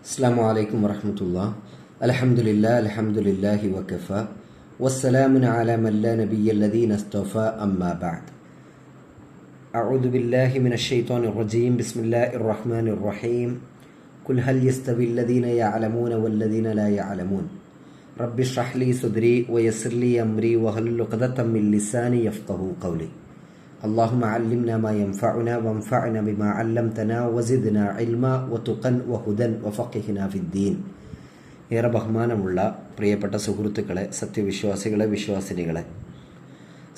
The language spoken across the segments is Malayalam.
അസ്സലാമു അലൈക്കും വറഹ്മത്തുള്ളാഹി അൽഹംദുലില്ലാഹി വകഫ വസ്സലാമുൻ അലാ മൻ ലാ നബിയ്യ ലദീന ഇസ്തഫ അമ്മാ ബഅദ്. അഊദു ബില്ലാഹി മിനശ് ശൈത്വാനിർ റജീം. ബിസ്മില്ലാഹിർ റഹ്മാനിർ റഹീം. ഖുൽ ഹൽ യസ്തവിൽ ലദീന യഅലമൂന വല്ലദീന ലാ യഅലമൂൻ റബ്ബി ഇശ്റഹ് ലി സദ്രി വയസ്സിർ ലി അംരി വഹ്ലുൽ ഉഖ്ദതം മിൻ ലിസാനി യഫ്ഖഹു ഖൗലി. اللهم علمنا ما ينفعنا وانفعنا بما علمتنا وزدنا علما وتقا وهدى وفقهنا في الدين. ഏറെ ബഹുമാനമുള്ള പ്രിയപ്പെട്ട സുഹൃത്തുക്കളെ, സത്യവിശ്വാസികളെ, വിശ്വാസിനികളെ,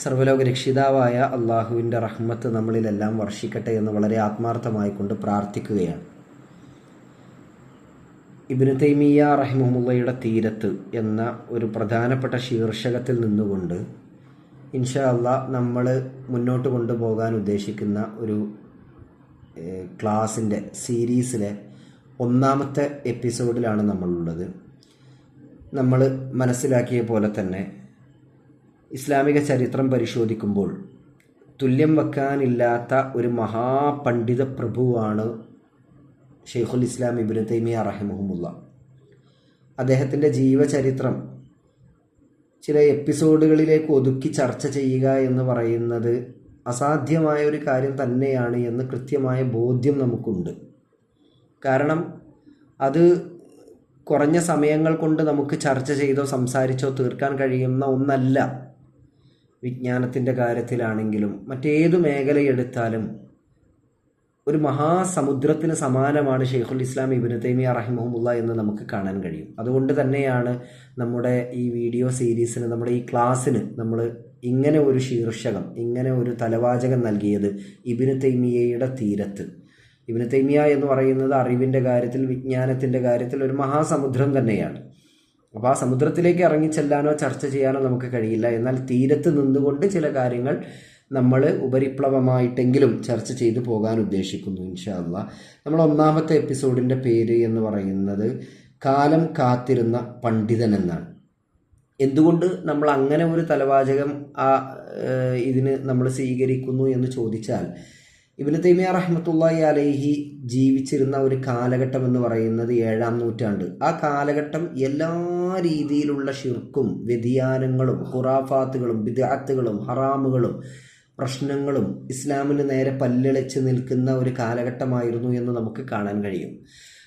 സർവ്വലോക രക്ഷിതാവായ അള്ളാഹുവിൻ്റെ റഹ്മത്ത് നമ്മളിലെല്ലാം വർഷിക്കട്ടെ എന്ന് വളരെ ആത്മാർത്ഥമായിക്കൊണ്ട് പ്രാർത്ഥിക്കുകയാണ്. ഇബ്നു തൈമിയ്യ റഹിമഹുല്ലാഹയുടെ തീരത്ത് എന്ന ഒരു പ്രധാനപ്പെട്ട ശീർഷകത്തിൽ നിന്നുകൊണ്ട് ഇൻഷാ അല്ലാഹ് നമ്മൾ മുന്നോട്ട് കൊണ്ടുപോകാൻ ഉദ്ദേശിക്കുന്ന ഒരു ക്ലാസിൻ്റെ സീരീസിലെ ഒന്നാമത്തെ എപ്പിസോഡിലാണ് നമ്മളുള്ളത്. നമ്മൾ മനസ്സിലാക്കിയ പോലെ തന്നെ ഇസ്ലാമിക ചരിത്രം പരിശോധിക്കുമ്പോൾ തുല്യം വെക്കാനില്ലാത്ത ഒരു മഹാപണ്ഡിത പ്രഭുവാണ് ഷെയ്ഖുൽ ഇസ്ലാം ഇബ്നു തൈമിയ്യ റഹിമഹുല്ലാഹ്. അദ്ദേഹത്തിൻ്റെ ജീവചരിത്രം ചില എപ്പിസോഡുകളിലേക്ക് ഒതുക്കി ചർച്ച ചെയ്യുക എന്ന് പറയുന്നത് അസാധ്യമായ ഒരു കാര്യം തന്നെയാണ് എന്ന് കൃത്യമായ ബോധ്യം നമുക്കുണ്ട്. കാരണം അത് കുറഞ്ഞ സമയങ്ങൾ കൊണ്ട് നമുക്ക് ചർച്ച ചെയ്തോ സംസാരിച്ചോ തീർക്കാൻ കഴിയുന്ന ഒന്നല്ല. വിജ്ഞാനത്തിൻ്റെ കാര്യത്തിലാണെങ്കിലും മറ്റേതു മേഖലയെടുത്താലും ഒരു മഹാസമുദ്രത്തിന് സമാനമാണ് ഷെയ്ഖുൽ ഇസ്ലാം ഇബ്നു തൈമിയ്യ റഹിമഹുല്ലാഹ് എന്ന് നമുക്ക് കാണാൻ കഴിയും. അതുകൊണ്ട് തന്നെയാണ് നമ്മുടെ ഈ വീഡിയോ സീരീസിന്, നമ്മുടെ ഈ ക്ലാസ്സിന് നമ്മൾ ഇങ്ങനെ ഒരു ശീർഷകം, ഇങ്ങനെ ഒരു തലവാചകം നൽകിയത്. ഇബ്നു തൈമിയ്യയുടെ തീരത്ത്. ഇബ്നു തൈമിയ്യ എന്ന് പറയുന്നത് അറിവിൻ്റെ കാര്യത്തിൽ, വിജ്ഞാനത്തിൻ്റെ കാര്യത്തിൽ ഒരു മഹാസമുദ്രം തന്നെയാണ്. അപ്പോൾ ആ സമുദ്രത്തിലേക്ക് ഇറങ്ങിച്ചെല്ലാനോ ചർച്ച ചെയ്യാനോ നമുക്ക് കഴിയില്ല. എന്നാൽ തീരത്ത് നിന്നുകൊണ്ട് ചില കാര്യങ്ങൾ നമ്മൾ ഉപരിപ്ലവമായിട്ടെങ്കിലും ചർച്ച ചെയ്തു പോകാൻ ഉദ്ദേശിക്കുന്നു ഇൻഷാ അല്ലാഹ്. നമ്മൾ ഒന്നാമത്തെ എപ്പിസോഡിൻ്റെ പേര് എന്ന് പറയുന്നത് കാലം കാത്തിരുന്ന പണ്ഡിതൻ എന്നാണ്. എന്തുകൊണ്ട് നമ്മൾ അങ്ങനെ ഒരു തലവാചകം ഇതിന് നമ്മൾ സ്വീകരിക്കുന്നു എന്ന് ചോദിച്ചാൽ, ഇബ്നു തൈമിയ്യ റഹ്മത്തുള്ളാഹി അലൈഹി ജീവിച്ചിരുന്ന ഒരു കാലഘട്ടം എന്ന് പറയുന്നത് 7-ാം നൂറ്റാണ്ട്. ആ കാലഘട്ടം എല്ലാ രീതിയിലുള്ള ഷിർക്കും വ്യതിയാനങ്ങളും ഖുറാഫാത്തുകളും ബിദ്അത്തുകളും ഹറാമുകളും പ്രശ്നങ്ങളും ഇസ്ലാമിന് നേരെ പല്ലിളച്ച് നിൽക്കുന്ന ഒരു കാലഘട്ടമായിരുന്നു എന്ന് നമുക്ക് കാണാൻ കഴിയും.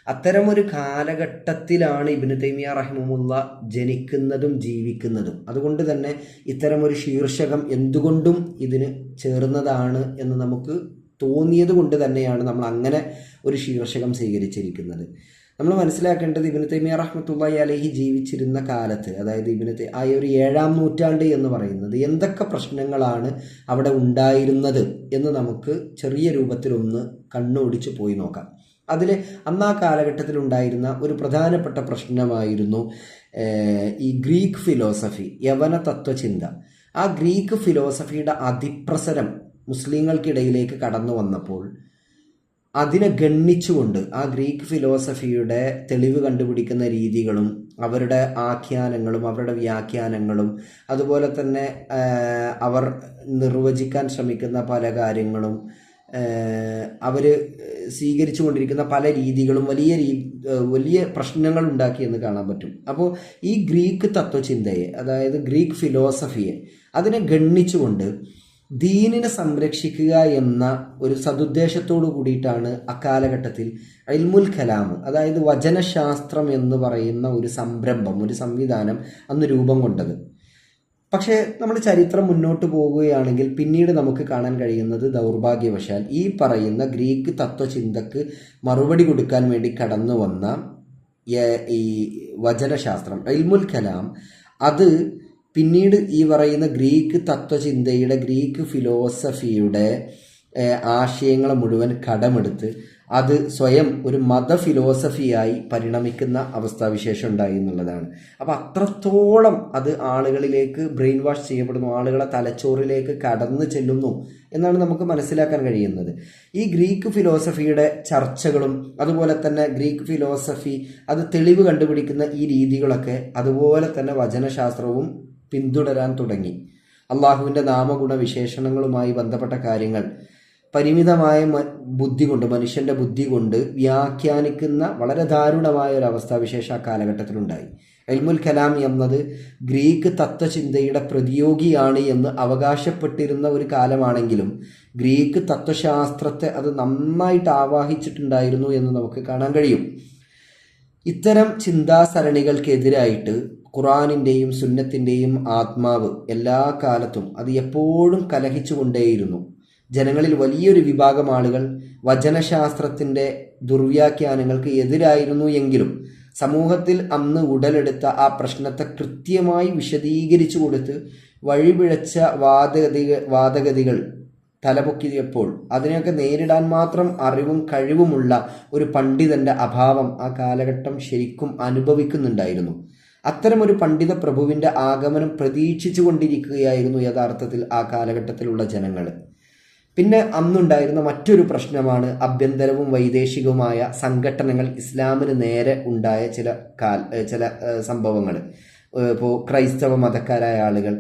അത്തരമൊരു കാലഘട്ടത്തിലാണ് ഇബ്നു തൈമിയ്യ റഹിമഹുല്ലാഹ് ജനിക്കുന്നതും ജീവിക്കുന്നതും. അതുകൊണ്ട് തന്നെ ഇത്തരമൊരു ശീർഷകം എന്തുകൊണ്ടും ഇതിന് ചേർന്നതാണ് എന്ന് നമുക്ക് തോന്നിയത് കൊണ്ട് തന്നെയാണ് നമ്മൾ അങ്ങനെ ഒരു ശീർഷകം സ്വീകരിച്ചിരിക്കുന്നത്. നമ്മൾ മനസ്സിലാക്കേണ്ടത് ഇബ്നു തൈമിയ്യ റഹ്മത്തുള്ളാഹി അലൈഹി ജീവിച്ചിരുന്ന കാലത്ത്, അതായത് ആ ഒരു 7-ാം നൂറ്റാണ്ട് എന്ന് പറയുന്നത് എന്തൊക്കെ പ്രശ്നങ്ങളാണ് അവിടെ ഉണ്ടായിരുന്നത് എന്ന് നമുക്ക് ചെറിയ രൂപത്തിലൊന്ന് കണ്ണോടിച്ച് പോയി നോക്കാം. അതിൽ അന്ന് ആ കാലഘട്ടത്തിൽ ഉണ്ടായിരുന്ന ഒരു പ്രധാനപ്പെട്ട പ്രശ്നമായിരുന്നു ഈ ഗ്രീക്ക് ഫിലോസഫി, യവന തത്വചിന്ത. ആ ഗ്രീക്ക് ഫിലോസഫിയുടെ അതിപ്രസരം മുസ്ലിങ്ങൾക്കിടയിലേക്ക് കടന്നു വന്നപ്പോൾ അതിനെ ഗണ്ണിച്ചുകൊണ്ട് ആ ഗ്രീക്ക് ഫിലോസഫിയുടെ തെളിവ് കണ്ടുപിടിക്കുന്ന രീതികളും അവരുടെ ആഖ്യാനങ്ങളും അവരുടെ വ്യാഖ്യാനങ്ങളും അതുപോലെ തന്നെ അവർ നിർവചിക്കാൻ ശ്രമിക്കുന്ന പല കാര്യങ്ങളും അവർ സ്വീകരിച്ചു കൊണ്ടിരിക്കുന്ന പല രീതികളും വലിയ പ്രശ്നങ്ങൾ ഉണ്ടാക്കിയെന്ന് കാണാൻ പറ്റും. അപ്പോൾ ഈ ഗ്രീക്ക് തത്വചിന്തയെ, അതായത് ഗ്രീക്ക് ഫിലോസഫിയെ, അതിനെ ഗണ്ണിച്ചുകൊണ്ട് ദീനിനെ സംരക്ഷിക്കുക എന്ന ഒരു സതുദ്ദേശത്തോടു കൂടിയിട്ടാണ് അക്കാലഘട്ടത്തിൽ ഇൽമുൽ കലാം, അതായത് വചനശാസ്ത്രം എന്ന് പറയുന്ന ഒരു സംരംഭം, ഒരു സംവിധാനം അന്ന് രൂപം കൊണ്ടത്. പക്ഷേ നമ്മൾ ചരിത്രം മുന്നോട്ട് പോവുകയാണെങ്കിൽ പിന്നീട് നമുക്ക് കാണാൻ കഴിയുന്നത്, ദൗർഭാഗ്യവശാൽ ഈ പറയുന്ന ഗ്രീക്ക് തത്വചിന്തക്ക് മറുപടി കൊടുക്കാൻ വേണ്ടി കടന്നു വന്ന ഈ വചനശാസ്ത്രം, ഇൽമുൽ കലാം, അത് പിന്നീട് ഈ പറയുന്ന ഗ്രീക്ക് തത്വചിന്തയുടെ, ഗ്രീക്ക് ഫിലോസഫിയുടെ ആശയങ്ങളെ മുഴുവൻ കടമെടുത്ത് അത് സ്വയം ഒരു മത ഫിലോസഫിയായി പരിണമിക്കുന്ന അവസ്ഥാവിശേഷം ഉണ്ടായി എന്നുള്ളതാണ്. അപ്പോൾ അത്രത്തോളം അത് ആളുകളിലേക്ക് ബ്രെയിൻ വാഷ് ചെയ്യപ്പെടുന്നു, ആളുകളെ തലച്ചോറിലേക്ക് കടന്നു ചെല്ലുന്നു എന്നാണ് നമുക്ക് മനസ്സിലാക്കാൻ കഴിയുന്നത്. ഈ ഗ്രീക്ക് ഫിലോസഫിയുടെ ചർച്ചകളും അതുപോലെ തന്നെ ഗ്രീക്ക് ഫിലോസഫി അത് തെളിവ് കണ്ടുപിടിക്കുന്ന ഈ രീതികളൊക്കെ അതുപോലെ തന്നെ വചനശാസ്ത്രവും പിന്തുടരാൻ തുടങ്ങി. അള്ളാഹുവിൻ്റെ നാമഗുണ വിശേഷണങ്ങളുമായി ബന്ധപ്പെട്ട കാര്യങ്ങൾ പരിമിതമായ ബുദ്ധി കൊണ്ട്, മനുഷ്യൻ്റെ ബുദ്ധി കൊണ്ട് വ്യാഖ്യാനിക്കുന്ന വളരെ ദാരുണമായ ഒരു അവസ്ഥാവിശേഷം ആ കാലഘട്ടത്തിലുണ്ടായി. ഇൽമുൽ കലാം എന്നത് ഗ്രീക്ക് തത്വചിന്തയുടെ പ്രതിയോഗിയാണ് എന്ന് അവകാശപ്പെട്ടിരുന്ന ഒരു കാലമാണെങ്കിലും ഗ്രീക്ക് തത്വശാസ്ത്രത്തെ അത് നന്നായിട്ട് ആവാഹിച്ചിട്ടുണ്ടായിരുന്നു എന്ന് നമുക്ക് കാണാൻ കഴിയും. ഇത്തരം ചിന്താസരണികൾക്കെതിരായിട്ട് ഖുർആനിൻ്റെയും സുന്നത്തിൻ്റെയും ആത്മാവ് എല്ലാ കാലത്തും അത് എപ്പോഴും കലഹിച്ചുകൊണ്ടേയിരുന്നു. ജനങ്ങളിൽ വലിയൊരു വിഭാഗം ആളുകൾ വചനശാസ്ത്രത്തിൻ്റെ ദുർവ്യാഖ്യാനങ്ങൾക്ക് എതിരായിരുന്നു എങ്കിലും സമൂഹത്തിൽ അന്ന് ഉടലെടുത്ത ആ പ്രശ്നത്തെ കൃത്യമായി വിശദീകരിച്ചു കൊടുത്ത് വഴിപിഴച്ച വാദഗതികൾ തലപൊക്കിയപ്പോൾ അതിനെയൊക്കെ നേരിടാൻ മാത്രം അറിവും കഴിവുമുള്ള ഒരു പണ്ഡിതന്റെ അഭാവം ആ കാലഘട്ടം ശരിക്കും അനുഭവിക്കുന്നുണ്ടായിരുന്നു. അത്തരമൊരു പണ്ഡിത പ്രഭുവിൻ്റെ ആഗമനം പ്രതീക്ഷിച്ചു കൊണ്ടിരിക്കുകയായിരുന്നു യഥാർത്ഥത്തിൽ ആ കാലഘട്ടത്തിലുള്ള ജനങ്ങൾ. പിന്നെ അന്നുണ്ടായിരുന്ന മറ്റൊരു പ്രശ്നമാണ് ആഭ്യന്തരവും വൈദേശികവുമായ സംഘടനകൾ ഇസ്ലാമിന് നേരെ ഉണ്ടായ ചില സംഭവങ്ങൾ. ഇപ്പോൾ ക്രൈസ്തവ മതക്കാരായ ആളുകൾ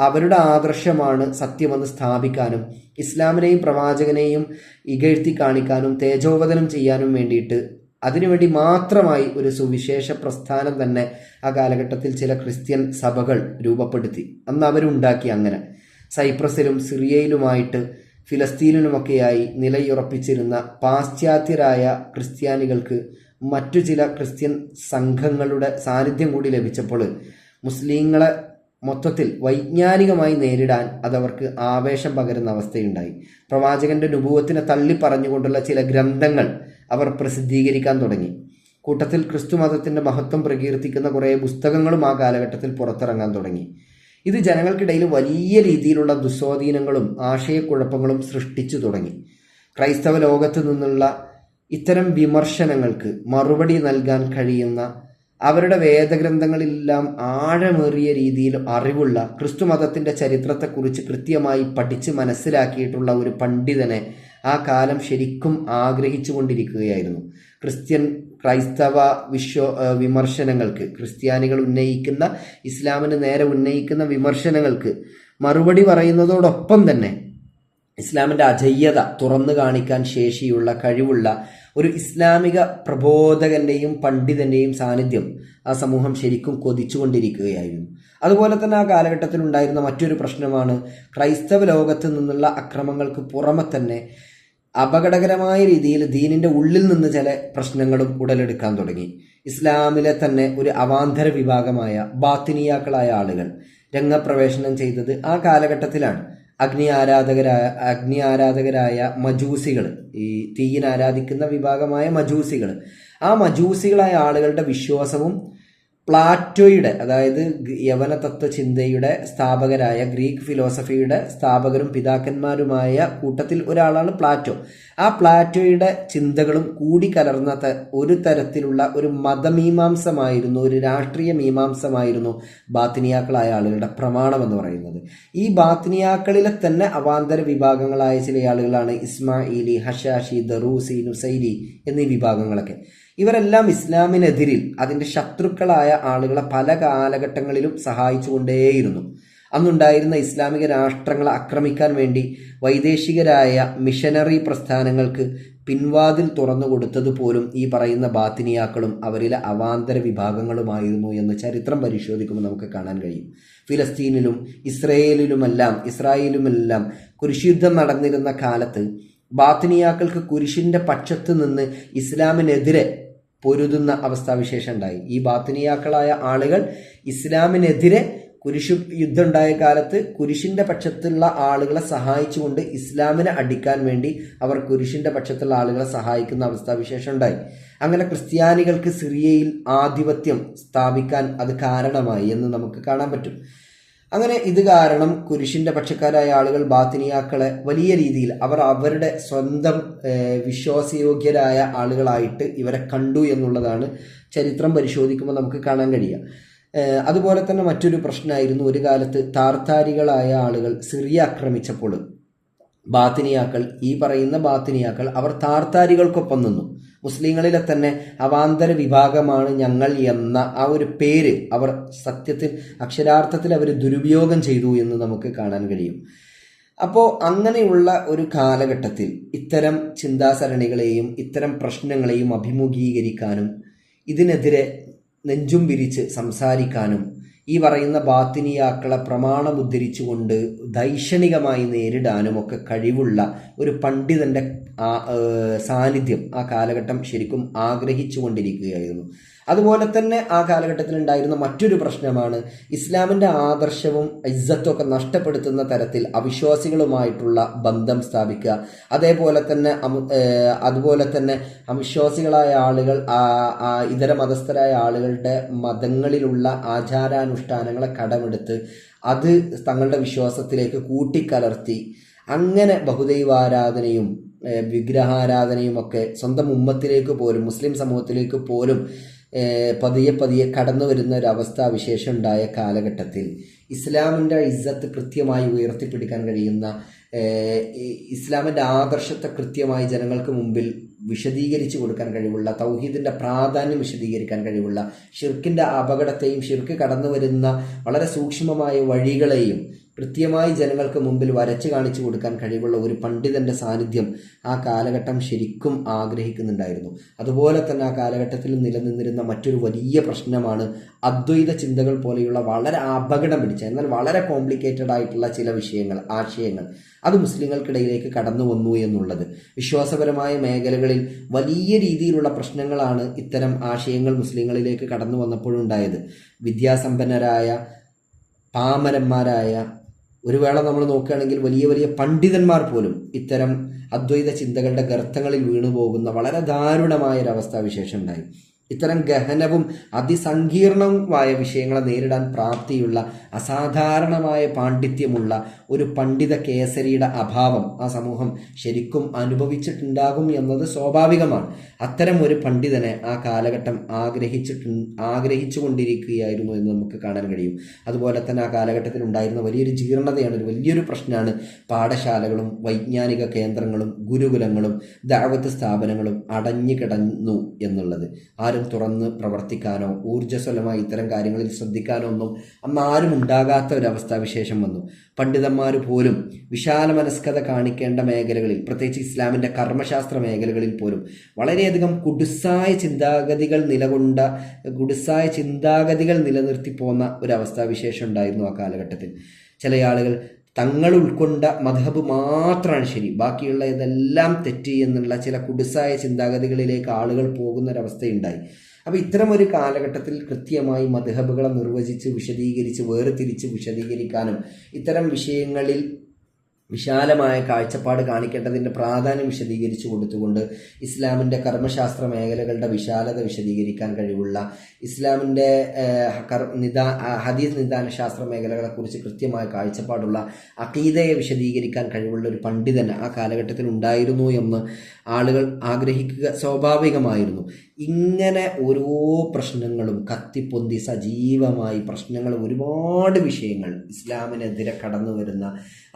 അവരുടെ ആദർശമാണ് സത്യമെന്ന് സ്ഥാപിക്കാനും ഇസ്ലാമിനെയും പ്രവാചകനെയും ഇകഴ്ത്തി കാണിക്കാനും തേജോവധനം ചെയ്യാനും വേണ്ടിയിട്ട് അതിനുവേണ്ടി മാത്രമായി ഒരു സുവിശേഷ പ്രസ്ഥാനം തന്നെ ആ കാലഘട്ടത്തിൽ ചില ക്രിസ്ത്യൻ സഭകൾ രൂപപ്പെടുത്തി. അന്ന് അവരുണ്ടാക്കി. അങ്ങനെ സൈപ്രസിലും സിറിയയിലുമായിട്ട് ഫിലസ്തീനിലുമൊക്കെയായി നിലയുറപ്പിച്ചിരുന്ന പാശ്ചാത്യരായ ക്രിസ്ത്യാനികൾക്ക് മറ്റു ചില ക്രിസ്ത്യൻ സംഘങ്ങളുടെ സാന്നിധ്യം കൂടി ലഭിച്ചപ്പോൾ മുസ്ലിങ്ങളെ മൊത്തത്തിൽ വൈജ്ഞാനികമായി നേരിടാൻ അതവർക്ക് ആവേശം പകരുന്ന അവസ്ഥയുണ്ടായി. പ്രവാചകന്റെ നുബുവത്തിനെ തള്ളി പറഞ്ഞുകൊണ്ടുള്ള ചില ഗ്രന്ഥങ്ങൾ അവർ പ്രസിദ്ധീകരിക്കാൻ തുടങ്ങി. കൂട്ടത്തിൽ ക്രിസ്തു മതത്തിന്റെ മഹത്വം പ്രകീർത്തിക്കുന്ന കുറേ പുസ്തകങ്ങളും ആ കാലഘട്ടത്തിൽ പുറത്തിറങ്ങാൻ തുടങ്ങി. ഇത് ജനങ്ങൾക്കിടയിൽ വലിയ രീതിയിലുള്ള ദുസ്വാധീനങ്ങളും ആശയക്കുഴപ്പങ്ങളും സൃഷ്ടിച്ചു തുടങ്ങി. ക്രൈസ്തവ ലോകത്ത് നിന്നുള്ള ഇത്തരം വിമർശനങ്ങൾക്ക് മറുപടി നൽകാൻ കഴിയുന്ന അവരുടെ വേദഗ്രന്ഥങ്ങളിലെല്ലാം ആഴമേറിയ രീതിയിൽ അറിവുള്ള ക്രിസ്തുമതത്തിൻ്റെ ചരിത്രത്തെക്കുറിച്ച് കൃത്യമായി പഠിച്ച് മനസ്സിലാക്കിയിട്ടുള്ള ഒരു പണ്ഡിതനെ ആ കാലം ശരിക്കും ആഗ്രഹിച്ചു കൊണ്ടിരിക്കുകയായിരുന്നു. ക്രൈസ്തവ വിമർശനങ്ങൾക്ക്, ക്രിസ്ത്യാനികൾ ഉന്നയിക്കുന്ന, ഇസ്ലാമിന് നേരെ ഉന്നയിക്കുന്ന വിമർശനങ്ങൾക്ക് മറുപടി പറയുന്നതോടൊപ്പം തന്നെ ഇസ്ലാമിൻ്റെ അജയ്യത തുറന്നു കാണിക്കാൻ ശേഷിയുള്ള, കഴിവുള്ള ഒരു ഇസ്ലാമിക പ്രബോധകന്റെയും പണ്ഡിതന്റെയും സാന്നിധ്യം ആ സമൂഹം ശരിക്കും കൊതിച്ചുകൊണ്ടിരിക്കുകയായിരുന്നു. അതുപോലെ തന്നെ ആ കാലഘട്ടത്തിൽ ഉണ്ടായിരുന്ന മറ്റൊരു പ്രശ്നമാണ് ക്രൈസ്തവ ലോകത്ത് നിന്നുള്ള അക്രമങ്ങൾക്ക് പുറമെ തന്നെ അപകടകരമായ രീതിയിൽ ദീനിന്റെ ഉള്ളിൽ നിന്ന് ചില പ്രശ്നങ്ങളും ഉടലെടുക്കാൻ തുടങ്ങി. ഇസ്ലാമിലെ തന്നെ ഒരു അവാന്തര വിഭാഗമായ ബാത്തിനിയാക്കളായ ആളുകൾ രംഗപ്രവേശനം ചെയ്തത് ആ കാലഘട്ടത്തിലാണ്. അഗ്നി ആരാധകരായ മജൂസികൾ, ഈ തീയിനെ ആരാധിക്കുന്ന വിഭാഗമായ മജൂസികൾ, ആ മജൂസികളായ ആളുകളുടെ വിശ്വാസവും പ്ലാറ്റോയുടെ, അതായത് യവന തത്വചിന്തയുടെ സ്ഥാപകരായ, ഗ്രീക്ക് ഫിലോസഫിയുടെ സ്ഥാപകരും പിതാക്കന്മാരുമായ കൂട്ടത്തിൽ ഒരാളാണ് പ്ലാറ്റോ. ആ പ്ലാറ്റോയുടെ ചിന്തകളും കൂടിക്കലർന്ന ഒരു തരത്തിലുള്ള ഒരു മതമീമാംസമായിരുന്നു, ഒരു രാഷ്ട്രീയ മീമാംസമായിരുന്നു ബാത്തിനിയാക്കളായ ആളുകളുടെ പ്രമാണം എന്ന് പറയുന്നത്. ഈ ബാത്തിനിയാക്കളിലെ തന്നെ അവാന്തര വിഭാഗങ്ങളായ ചില ആളുകളാണ് ഇസ്മായിലി, ഹഷാഷി, ദറൂസി, നുസൈരി എന്നീ വിഭാഗങ്ങളൊക്കെ. ഇവരെല്ലാം ഇസ്ലാമിനെതിരിൽ അതിൻ്റെ ശത്രുക്കളായ ആളുകളെ പല കാലഘട്ടങ്ങളിലും സഹായിച്ചുകൊണ്ടേയിരുന്നു. അന്നുണ്ടായിരുന്ന ഇസ്ലാമിക രാഷ്ട്രങ്ങളെ ആക്രമിക്കാൻ വേണ്ടി വൈദേശികരായ മിഷനറി പ്രസ്ഥാനങ്ങൾക്ക് പിൻവാതിൽ തുറന്നു കൊടുത്തതുപോലും ഈ പറയുന്ന ബാത്തിനിയാക്കളും അവരിലെ അവാന്തര വിഭാഗങ്ങളുമായിരുന്നു എന്ന് ചരിത്രം പരിശോധിക്കുമ്പോൾ നമുക്ക് കാണാൻ കഴിയും. ഫിലസ്തീനിലും ഇസ്രായേലുമെല്ലാം കുരിശുയുദ്ധം നടന്നിരുന്ന കാലത്ത് ബാത്തിനിയാക്കൾക്ക് കുരിശിന്റെ പക്ഷത്ത് നിന്ന് ഇസ്ലാമിനെതിരെ പൊരുതുന്ന അവസ്ഥാവിശേഷം ഉണ്ടായി. ഈ ബാത്തിനിയാക്കളായ ആളുകൾ ഇസ്ലാമിനെതിരെ കുരിശു യുദ്ധം ഉണ്ടായ കാലത്ത് കുരിശിന്റെ പക്ഷത്തുള്ള ആളുകളെ സഹായിച്ചുകൊണ്ട് ഇസ്ലാമിനെ അടിക്കാൻ വേണ്ടി അവർ കുരിശിന്റെ പക്ഷത്തുള്ള ആളുകളെ സഹായിക്കുന്ന അവസ്ഥാവിശേഷം ഉണ്ടായി. അങ്ങനെ ക്രിസ്ത്യാനികൾക്ക് സിറിയയിൽ ആധിപത്യം സ്ഥാപിക്കാൻ അത് കാരണമായി എന്ന് നമുക്ക് കാണാൻ പറ്റും. അങ്ങനെ ഇത് കാരണം കുരിശിന്റെ പക്ഷക്കാരായ ആളുകൾ ബാത്തിനിയാക്കളെ വലിയ രീതിയിൽ അവരുടെ സ്വന്തം വിശ്വാസയോഗ്യരായ ആളുകളായിട്ട് ഇവരെ കണ്ടു എന്നുള്ളതാണ് ചരിത്രം പരിശോധിക്കുമ്പോൾ നമുക്ക് കാണാൻ കഴിയുക. അതുപോലെ തന്നെ മറ്റൊരു പ്രശ്നമായിരുന്നു, ഒരു കാലത്ത് താർത്താരികളായ ആളുകൾ സിറിയ ആക്രമിച്ചപ്പോൾ ഈ പറയുന്ന ബാത്തിനിയാക്കൾ അവർ താർത്താരികൾക്കൊപ്പം നിന്നു. മുസ്ലിങ്ങളിലെ തന്നെ അവാന്തര വിഭാഗമാണ് ഞങ്ങൾ എന്ന ആ ഒരു പേര് അവർ സത്യത്തിൽ, അക്ഷരാർത്ഥത്തിൽ അവർ ദുരുപയോഗം ചെയ്തു എന്ന് നമുക്ക് കാണാൻ കഴിയും. അപ്പോൾ അങ്ങനെയുള്ള ഒരു കാലഘട്ടത്തിൽ ഇത്തരം ചിന്താസരണികളെയും ഇത്തരം പ്രശ്നങ്ങളെയും അഭിമുഖീകരിക്കാനും ഇതിനെതിരെ നെഞ്ചും വിരിച്ച് സംസാരിക്കാനും ഈ പറയുന്ന ബാത്തിനിയാക്കളെ പ്രമാണമുദ്ധരിച്ചുകൊണ്ട് ദൈക്ഷണികമായി നേരിടാനും ഒക്കെ കഴിവുള്ള ഒരു പണ്ഡിതന്റെ സാന്നിധ്യം ആ കാലഘട്ടം ശരിക്കും ആഗ്രഹിച്ചുകൊണ്ടിരിക്കുകയായിരുന്നു. അതുപോലെ തന്നെ ആ കാലഘട്ടത്തിൽ ഉണ്ടായിരുന്ന മറ്റൊരു പ്രശ്നമാണ് ഇസ്ലാമിൻ്റെ ആദർശവും ഇസ്സത്തൊക്കെ നഷ്ടപ്പെടുത്തുന്ന തരത്തിൽ അവിശ്വാസികളുമായിട്ടുള്ള ബന്ധം സ്ഥാപിക്കുക. അതുപോലെ തന്നെ അവിശ്വാസികളായ ആളുകൾ ഇതര മതസ്ഥരായ ആളുകളുടെ മതങ്ങളിലുള്ള ആചാരാനുഷ്ഠാനങ്ങളെ കടമെടുത്ത് അത് തങ്ങളുടെ വിശ്വാസത്തിലേക്ക് കൂട്ടിക്കലർത്തി അങ്ങനെ ബഹുദൈവാരാധനയും വിഗ്രഹാരാധനയും ഒക്കെ സ്വന്തം ഉമ്മത്തിലേക്ക് പോലും മുസ്ലിം സമൂഹത്തിലേക്ക് പോലും പതിയെ കടന്നു വരുന്ന ഒരു അവസ്ഥാവിശേഷം ഉണ്ടായ കാലഘട്ടത്തിൽ ഇസ്ലാമിൻ്റെ ഇസ്സത്ത് കൃത്യമായി ഉയർത്തിപ്പിടിക്കാൻ കഴിയുന്ന ഇസ്ലാമിൻ്റെ ആദർശത്തെ കൃത്യമായി ജനങ്ങൾക്ക് മുമ്പിൽ വിശദീകരിച്ചു കൊടുക്കാൻ കഴിവുള്ള, തൗഹീദിൻ്റെ പ്രാധാന്യം വിശദീകരിക്കാൻ കഴിവുള്ള, ഷിർക്കിൻ്റെ അപകടത്തെയും ഷിർക്ക് കടന്നു വരുന്ന വളരെ സൂക്ഷ്മമായ വഴികളെയും കൃത്യമായി ജനങ്ങൾക്ക് മുമ്പിൽ വരച്ച് കാണിച്ചു കൊടുക്കാൻ കഴിവുള്ള ഒരു പണ്ഡിതന്റെ സാന്നിധ്യം ആ കാലഘട്ടം ശരിക്കും ആഗ്രഹിക്കുന്നുണ്ടായിരുന്നു. അതുപോലെ തന്നെ ആ കാലഘട്ടത്തിൽ നിലനിന്നിരുന്ന മറ്റൊരു വലിയ പ്രശ്നമാണ് അദ്വൈത ചിന്തകൾ പോലെയുള്ള വളരെ അപകടം പിടിച്ച എന്നാൽ വളരെ കോംപ്ലിക്കേറ്റഡ് ആയിട്ടുള്ള ചില ആശയങ്ങൾ അത് മുസ്ലിങ്ങൾക്കിടയിലേക്ക് കടന്നു വന്നു എന്നുള്ളത്. വിശ്വാസപരമായ മേഖലകളിൽ വലിയ രീതിയിലുള്ള പ്രശ്നങ്ങളാണ് ഇത്തരം ആശയങ്ങൾ മുസ്ലിങ്ങളിലേക്ക് കടന്നു വന്നപ്പോഴുണ്ടായത്. വിദ്യാസമ്പന്നരായ പാമരന്മാരായ ഒരു വേള നമ്മൾ നോക്കുകയാണെങ്കിൽ വലിയ വലിയ പണ്ഡിതന്മാർ പോലും ഇത്തരം അദ്വൈത ചിന്തകളുടെ ഗർത്തങ്ങളിൽ വീണുപോകുന്ന വളരെ ദാരുണമായൊരവസ്ഥാവിശേഷം ഉണ്ടായി. ഇത്തരം ഗഹനവും അതിസങ്കീർണവുമായ വിഷയങ്ങളെ നേരിടാൻ പ്രാപ്തിയുള്ള അസാധാരണമായ പാണ്ഡിത്യമുള്ള ഒരു പണ്ഡിത കേസരിയുടെ അഭാവം ആ സമൂഹം ശരിക്കും അനുഭവിച്ചിട്ടുണ്ടാകും എന്നത് സ്വാഭാവികമാണ്. അത്തരം ഒരു പണ്ഡിതനെ ആ കാലഘട്ടം ആഗ്രഹിച്ചുകൊണ്ടിരിക്കുകയായിരുന്നു എന്ന് നമുക്ക് കാണാൻ കഴിയും. അതുപോലെ തന്നെ ആ കാലഘട്ടത്തിൽ ഉണ്ടായിരുന്ന വലിയൊരു ജീർണതയാണ്, ഒരു വലിയൊരു പ്രശ്നമാണ് പാഠശാലകളും വൈജ്ഞാനിക കേന്ദ്രങ്ങളും ഗുരുകുലങ്ങളും ദഅവത്ത് സ്ഥാപനങ്ങളും അടഞ്ഞു കിടന്നു എന്നുള്ളത്. ആരും തുറന്ന് പ്രവർത്തിക്കാനോ ഊർജ്ജസ്വലമായി ഇത്തരം കാര്യങ്ങളിൽ ശ്രദ്ധിക്കാനോ ഒന്നും അന്ന് ആരും ഉണ്ടാകാത്ത ഒരവസ്ഥാവിശേഷം വന്നു. പണ്ഡിതന്മാർ പോലും വിശാല മനസ്കത കാണിക്കേണ്ട മേഖലകളിൽ, പ്രത്യേകിച്ച് ഇസ്ലാമിൻ്റെ കർമ്മശാസ്ത്ര മേഖലകളിൽ പോലും വളരെയധികം കുടുസായ ചിന്താഗതികൾ നിലനിർത്തി പോന്ന ഒരവസ്ഥാവിശേഷം ഉണ്ടായിരുന്നു ആ കാലഘട്ടത്തിൽ. ചില ആളുകൾ തങ്ങൾ ഉൾക്കൊണ്ട മദ്ഹബ് മാത്രമാണ് ശരി, ബാക്കിയുള്ള ഇതെല്ലാം തെറ്റ് എന്നുള്ള ചില കുടുസായ ചിന്താഗതികളിലേക്ക് ആളുകൾ പോകുന്നൊരവസ്ഥയുണ്ടായി. അപ്പോൾ ഇത്തരം ഒരു കാലഘട്ടത്തിൽ കൃത്യമായി മദ്ഹബുകളെ നിർവചിച്ച് വിശദീകരിച്ച് വേർതിരിച്ച് വിശദീകരിക്കാനും ഇത്തരം വിഷയങ്ങളിൽ വിശാലമായ കാഴ്ചപ്പാട് കാണിക്കേണ്ടതിൻ്റെ പ്രാധാന്യം വിശദീകരിച്ചു കൊടുത്തുകൊണ്ട് ഇസ്ലാമിൻ്റെ കർമ്മശാസ്ത്ര മേഖലകളുടെ വിശാലത വിശദീകരിക്കാൻ കഴിവുള്ള, ഇസ്ലാമിൻ്റെ ഹദീസ് നിദാന ശാസ്ത്ര മേഖലകളെക്കുറിച്ച് കൃത്യമായ കാഴ്ചപ്പാടുള്ള, അഖീദയെ വിശദീകരിക്കാൻ കഴിവുള്ള ഒരു പണ്ഡിതൻ ആ കാലഘട്ടത്തിൽ ഉണ്ടായിരുന്നു എന്ന് ആളുകൾ ആഗ്രഹിക്കുക സ്വാഭാവികമായിരുന്നു. ഇങ്ങനെ ഓരോ പ്രശ്നങ്ങളും കത്തിപ്പൊന്തി സജീവമായി ഒരുപാട് വിഷയങ്ങൾ ഇസ്ലാമിനെതിരെ കടന്നു വരുന്ന,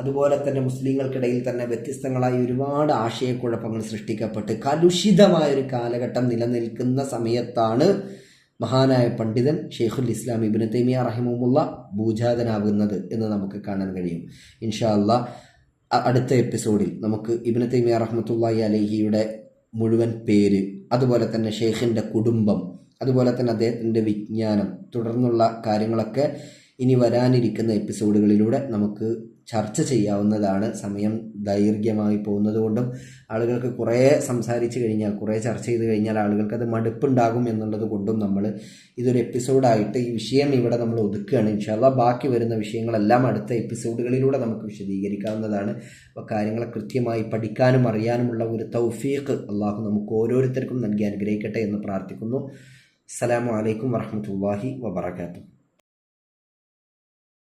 അതുപോലെ തന്നെ മുസ്ലിങ്ങൾക്കിടയിൽ തന്നെ വ്യത്യസ്തങ്ങളായ ഒരുപാട് ആശയക്കുഴപ്പങ്ങൾ സൃഷ്ടിക്കപ്പെട്ട് കലുഷിതമായൊരു കാലഘട്ടം നിലനിൽക്കുന്ന സമയത്താണ് മഹാനായ പണ്ഡിതൻ ഷെയ്ഖുൽ ഇസ്ലാം ഇബ്നു തൈമിയ റഹിമഹുല്ല ഭൂജാതനാകുന്നത് എന്ന് നമുക്ക് കാണാൻ കഴിയും. ഇൻഷാ അല്ലാഹ് അടുത്ത എപ്പിസോഡിൽ നമുക്ക് ഇബ്നു തൈമിയ റഹ്മത്തുള്ളാഹി അലൈഹിയുടെ മുഴുവൻ പേര്, അതുപോലെ തന്നെ ഷെയ്ഖിൻ്റെ കുടുംബം, അതുപോലെ തന്നെ അദ്ദേഹത്തിൻ്റെ വിജ്ഞാനം തുടർന്നുള്ള കാര്യങ്ങളൊക്കെ ഇനി വരാനിരിക്കുന്ന എപ്പിസോഡുകളിലൂടെ നമുക്ക് ചർച്ച ചെയ്യാവുന്നതാണ്. സമയം ദൈർഘ്യമായി പോകുന്നത് കൊണ്ടും ആളുകൾക്ക് കുറേ സംസാരിച്ച് കഴിഞ്ഞാൽ, കുറേ ചർച്ച ചെയ്ത് കഴിഞ്ഞാൽ ആളുകൾക്കത് മടുപ്പുണ്ടാകും എന്നുള്ളത് കൊണ്ടും നമ്മൾ ഇതൊരു എപ്പിസോഡായിട്ട് ഈ വിഷയം ഇവിടെ നമ്മൾ ഒതുക്കുകയാണ്. ഇൻഷാ അല്ലാഹ് ബാക്കി വരുന്ന വിഷയങ്ങളെല്ലാം അടുത്ത എപ്പിസോഡുകളിലൂടെ നമുക്ക് വിശദീകരിക്കാവുന്നതാണ്. അപ്പോൾ കാര്യങ്ങളെ കൃത്യമായി പഠിക്കാനും അറിയാനുമുള്ള ഒരു തൗഫീഖ് അള്ളാഹു നമുക്ക് ഓരോരുത്തർക്കും നൽകി അനുഗ്രഹിക്കട്ടെ എന്ന് പ്രാർത്ഥിക്കുന്നു. അസ്സലാമു അലൈക്കും വറഹ്മത്തുള്ളാഹി വബറകാതുഹു.